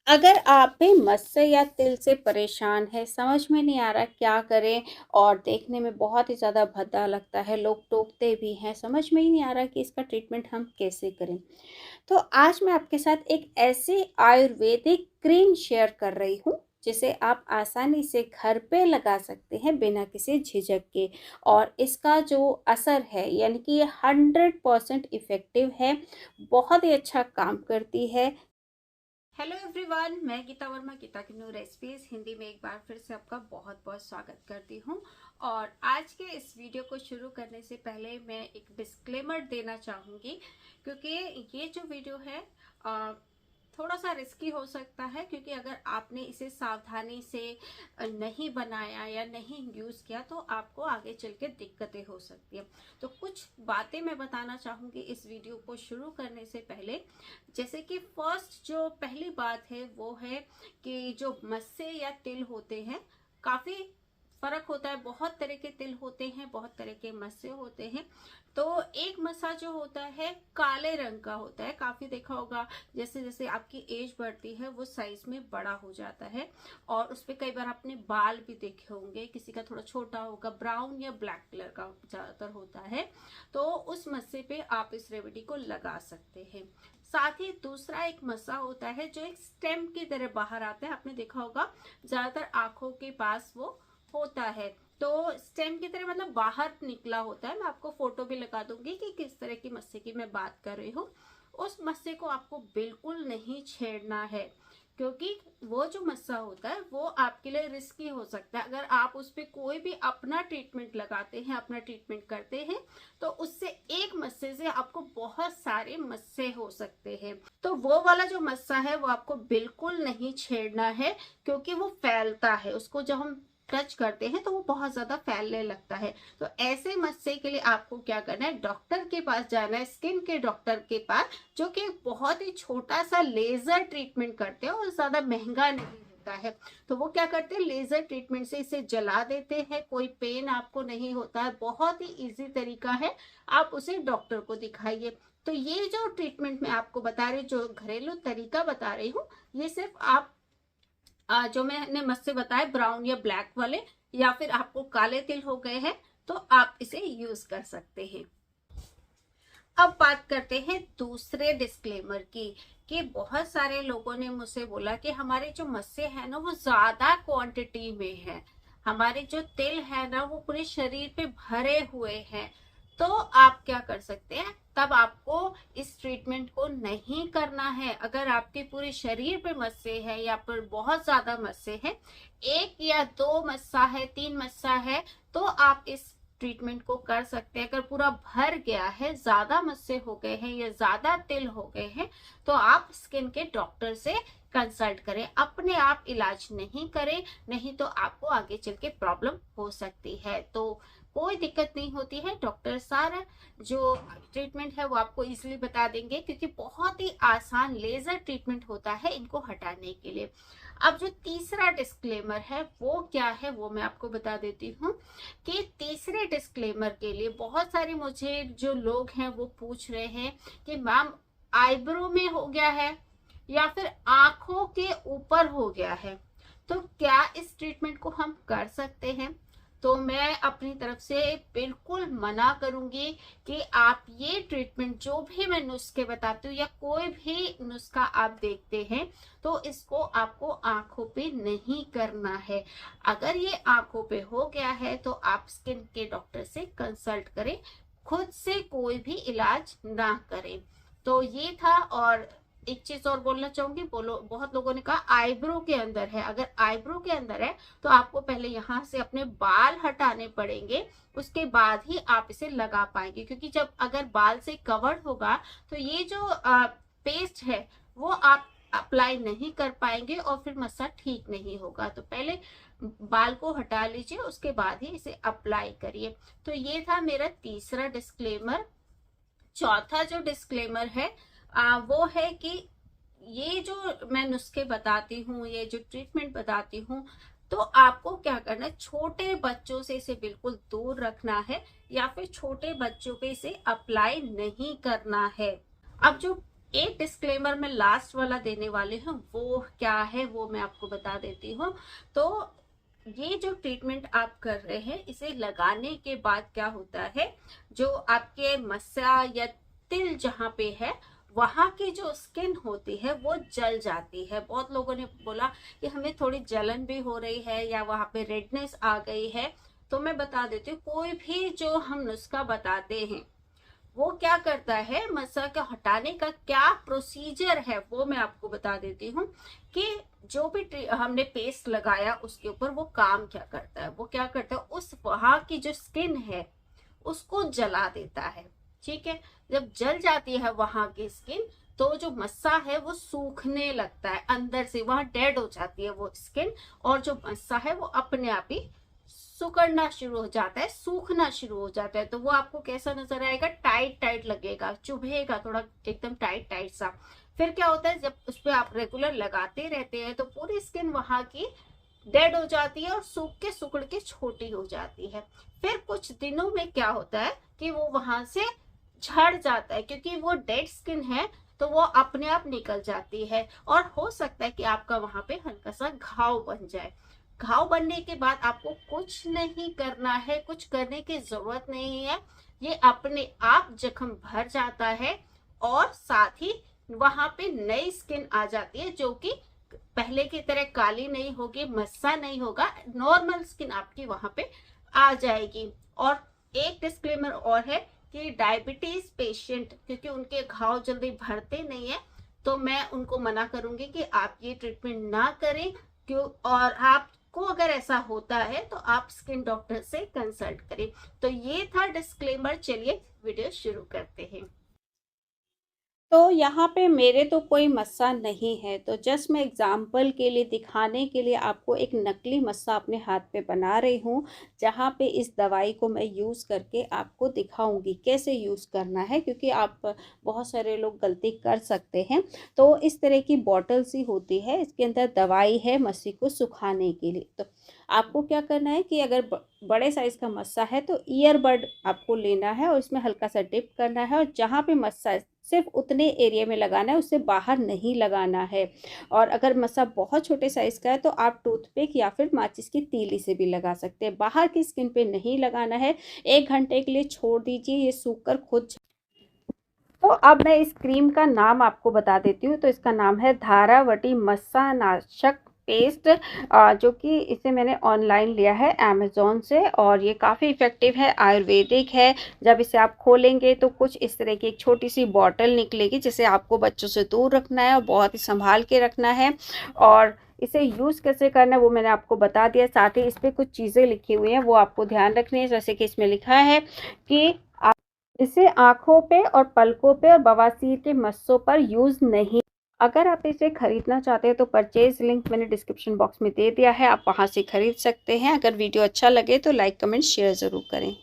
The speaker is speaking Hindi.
अगर आप भी मस्से या तिल से परेशान हैं, समझ में नहीं आ रहा क्या करें और देखने में बहुत ही ज़्यादा भद्दा लगता है, लोग टोकते भी हैं, समझ में ही नहीं आ रहा कि इसका ट्रीटमेंट हम कैसे करें। तो आज मैं आपके साथ एक ऐसी आयुर्वेदिक क्रीम शेयर कर रही हूँ, जिसे आप आसानी से घर पे लगा सकते हैं बिना किसी झिझक के और इसका जो असर है यानी कि ये 100% इफ़ेक्टिव है, बहुत ही अच्छा काम करती है। हेलो एवरीवन, मैं गीता वर्मा, गीता की न्यू रेसिपीज हिंदी में एक बार फिर से आपका बहुत बहुत स्वागत करती हूँ। और आज के इस वीडियो को शुरू करने से पहले मैं एक डिस्क्लेमर देना चाहूँगी, क्योंकि ये जो वीडियो है थोड़ा सा रिस्की हो सकता है, क्योंकि अगर आपने इसे सावधानी से नहीं बनाया या नहीं यूज़ किया तो आपको आगे चल के दिक्कतें हो सकती है। तो कुछ बातें मैं बताना चाहूँगी इस वीडियो को शुरू करने से पहले। जैसे कि फर्स्ट जो पहली बात है वो है कि जो मस्से या तिल होते हैं, काफ़ी फर्क होता है। बहुत तरह के तिल होते हैं, बहुत तरह के मस्से होते हैं। तो एक मस्सा जो होता है काले रंग का होता है, काफी देखा होगा, जैसे जैसे आपकी एज बढ़ती है वो साइज में बड़ा हो जाता है और उस पे कई बार आपने बाल भी देखे होंगे, किसी का थोड़ा छोटा होगा, ब्राउन या ब्लैक कलर का ज्यादातर होता है। तो उस मस्से पे आप इस रेमेडी को लगा सकते हैं। साथ ही दूसरा एक मस्सा होता है जो एक स्टेम की तरह बाहर आता है, आपने देखा होगा ज्यादातर आंखों के पास वो होता है। तो स्टेम की तरह मतलब बाहर निकला होता है। मैं आपको फोटो भी लगा दूंगी कि किस तरह की मस्से की मैं बात कर रही हूँ। उस मस्से को आपको बिल्कुल नहीं छेड़ना है, क्योंकि वो जो मस्सा होता है वो आपके लिए रिस्की हो सकता है। अगर आप उस पर कोई भी अपना ट्रीटमेंट लगाते हैं, अपना ट्रीटमेंट करते हैं, तो उससे एक मस्से से आपको बहुत सारे मस्से हो सकते हैं। तो वो वाला जो मस्सा है वो आपको बिल्कुल नहीं छेड़ना है, क्योंकि वो फैलता है। उसको जब हम टच करते हैं तो वो बहुत ज्यादा फैलने लगता है। तो ऐसे मस्से के लिए आपको क्या करना है, डॉक्टर के पास जाना है, स्किन के डॉक्टर के पास, जो कि बहुत ही छोटा सा लेजर ट्रीटमेंट करते हैं और ज्यादा महंगा नहीं होता है। तो वो क्या करते हैं, लेजर ट्रीटमेंट से इसे जला देते हैं, कोई पेन आपको नहीं होता है, बहुत ही इजी तरीका है। आप उसे डॉक्टर को दिखाइए। तो ये जो ट्रीटमेंट मैं आपको बता रही हूँ, जो घरेलू तरीका बता रही हूँ, ये सिर्फ आप जो मैंने मस्से बताए ब्राउन या ब्लैक वाले, या फिर आपको काले तिल हो गए हैं, तो आप इसे यूज कर सकते हैं। अब बात करते हैं दूसरे डिस्क्लेमर की, कि बहुत सारे लोगों ने मुझसे बोला कि हमारे जो मस्से हैं ना वो ज्यादा क्वांटिटी में है, हमारे जो तिल है ना वो पूरे शरीर पे भरे हुए हैं। तो आप क्या कर सकते हैं, तब आपको इस ट्रीटमेंट को नहीं करना है। अगर आपके पूरे शरीर पे मस्से है या फिर बहुत ज्यादा मस्से हैं, एक या दो मस्सा है, तीन मस्सा है, तो आप इस ट्रीटमेंट को कर सकते हैं। अगर पूरा भर गया है, ज्यादा मस्से हो गए हैं या ज्यादा तिल हो गए हैं, तो आप स्किन के डॉक्टर से कंसल्ट करें, अपने आप इलाज नहीं करें, नहीं तो आपको आगे चल के प्रॉब्लम हो सकती है। तो कोई दिक्कत नहीं होती है, डॉक्टर सारा जो ट्रीटमेंट है वो आपको इजीली बता देंगे, क्योंकि बहुत ही आसान लेजर ट्रीटमेंट होता है इनको हटाने के लिए। अब जो तीसरा डिस्क्लेमर है वो क्या है, वो मैं आपको बता देती हूँ। कि तीसरे डिस्क्लेमर के लिए बहुत सारे मुझे जो लोग हैं वो पूछ रहे हैं कि मैम, आईब्रो में हो गया है या फिर आंखों के ऊपर हो गया है, तो क्या इस ट्रीटमेंट को हम कर सकते हैं? तो मैं अपनी तरफ से बिल्कुल मना करूंगी कि आप ये ट्रीटमेंट, जो भी मैं नुस्खे बताती हूँ या कोई भी नुस्खा आप देखते हैं, तो इसको आपको आंखों पे नहीं करना है। अगर ये आंखों पे हो गया है तो आप स्किन के डॉक्टर से कंसल्ट करें, खुद से कोई भी इलाज ना करें। तो ये था। और एक चीज और बोलना चाहूंगी, बोलो, बहुत लोगों ने कहा आईब्रो के अंदर है। अगर आईब्रो के अंदर है तो आपको पहले यहाँ से अपने बाल हटाने पड़ेंगे, उसके बाद ही आप इसे लगा पाएंगे, क्योंकि जब अगर बाल से कवर्ड होगा तो ये जो पेस्ट है वो आप अप्लाई नहीं कर पाएंगे और फिर मसाज ठीक नहीं होगा। तो पहले बाल को हटा लीजिए, उसके बाद ही इसे अप्लाई करिए। तो ये था मेरा तीसरा डिस्क्लेमर। चौथा जो डिस्क्लेमर है वो है कि ये जो मैं नुस्खे बताती हूँ, ये जो ट्रीटमेंट बताती हूँ, तो आपको क्या करना है, छोटे बच्चों से इसे बिल्कुल दूर रखना है, या फिर छोटे बच्चों पे इसे अप्लाई नहीं करना है। अब जो एक डिस्क्लेमर मैं लास्ट वाला देने वाली हूँ, वो क्या है वो मैं आपको बता देती हूँ। तो ये जो ट्रीटमेंट आप कर रहे हैं, इसे लगाने के बाद क्या होता है, जो आपके मस्सा या तिल जहाँ पे है वहां की जो स्किन होती है वो जल जाती है। बहुत लोगों ने बोला कि हमें थोड़ी जलन भी हो रही है या वहां पे रेडनेस आ गई है। तो मैं बता देती हूँ, कोई भी जो हम नुस्खा बताते हैं वो क्या करता है, मस्सा का हटाने का क्या प्रोसीजर है वो मैं आपको बता देती हूँ कि जो भी हमने पेस्ट लगाया उसके ऊपर वो काम क्या करता है। वो क्या करता है, उस वहां की जो स्किन है उसको जला देता है। ठीक है, जब जल जाती है वहां की स्किन तो जो मस्सा है वो सूखने लगता है अंदर से, वहां डेड हो जाती है वो स्किन, और जो मस्सा है वो अपने आप ही सुकड़ना शुरू हो जाता है, सूखना शुरू हो जाता है। तो वो आपको कैसा नजर आएगा, टाइट टाइट लगेगा, चुभेगा थोड़ा, एकदम टाइट टाइट सा। फिर क्या होता है, जब उस पर आप रेगुलर लगाते रहते हैं तो पूरी स्किन वहां की डेड हो जाती है और सूख के सुकड़ के छोटी हो जाती है। फिर कुछ दिनों में क्या होता है कि वो वहां से झड़ जाता है, क्योंकि वो डेड स्किन है तो वो अपने आप निकल जाती है। और हो सकता है कि आपका वहां पे हल्का सा घाव बन जाए। घाव बनने के बाद आपको कुछ नहीं करना है, कुछ करने की जरूरत नहीं है, ये अपने आप जख्म भर जाता है और साथ ही वहां पे नई स्किन आ जाती है, जो कि पहले की तरह काली नहीं होगी, मस्सा नहीं होगा, नॉर्मल स्किन आपकी वहां पे आ जाएगी। और एक डिस्क्लेमर और है कि डायबिटीज पेशेंट, क्योंकि उनके घाव जल्दी भरते नहीं है, तो मैं उनको मना करूंगी कि आप ये ट्रीटमेंट ना करें। क्यों, और आपको अगर ऐसा होता है तो आप स्किन डॉक्टर से कंसल्ट करें। तो ये था डिस्क्लेमर, चलिए वीडियो शुरू करते हैं। तो यहाँ पे मेरे तो कोई मस्सा नहीं है, तो जस्ट मैं एग्जाम्पल के लिए, दिखाने के लिए आपको एक नकली मस्सा अपने हाथ पे बना रही हूँ, जहाँ पे इस दवाई को मैं यूज़ करके आपको दिखाऊंगी कैसे यूज़ करना है, क्योंकि आप बहुत सारे लोग गलती कर सकते हैं। तो इस तरह की बॉटल सी होती है, इसके अंदर दवाई है मस्सी को सुखाने के लिए। तो आपको क्या करना है कि अगर बड़े साइज़ का मस्सा है तो ईयरबड आपको लेना है और इसमें हल्का सा डिप करना है, और जहाँ पे मस्सा सिर्फ उतने एरिया में लगाना है, उससे बाहर नहीं लगाना है। और अगर मस्सा बहुत छोटे साइज का है तो आप टूथपिक या फिर माचिस की तीली से भी लगा सकते हैं, बाहर की स्किन पे नहीं लगाना है। 1 घंटे के लिए छोड़ दीजिए, ये सूख कर खुद। तो अब मैं इस क्रीम का नाम आपको बता देती हूँ। तो इसका नाम है धारावटी मस्सा नाशक पेस्ट, जो कि इसे मैंने ऑनलाइन लिया है अमेज़ॉन से, और ये काफ़ी इफ़ेक्टिव है, आयुर्वेदिक है। जब इसे आप खोलेंगे तो कुछ इस तरह की एक छोटी सी बॉटल निकलेगी, जिसे आपको बच्चों से दूर रखना है और बहुत ही संभाल के रखना है। और इसे यूज़ कैसे करना है वो मैंने आपको बता दिया। साथ ही इस पर कुछ चीज़ें लिखी हुई हैं, वो आपको ध्यान रखनी है। जैसे कि इसमें लिखा है कि इसे आँखों पे और पलकों पे और बवासीर के मस्सों पर यूज़ नहीं। अगर आप इसे खरीदना चाहते हैं तो परचेज लिंक मैंने डिस्क्रिप्शन बॉक्स में दे दिया है, आप वहाँ से खरीद सकते हैं। अगर वीडियो अच्छा लगे तो लाइक कमेंट शेयर ज़रूर करें।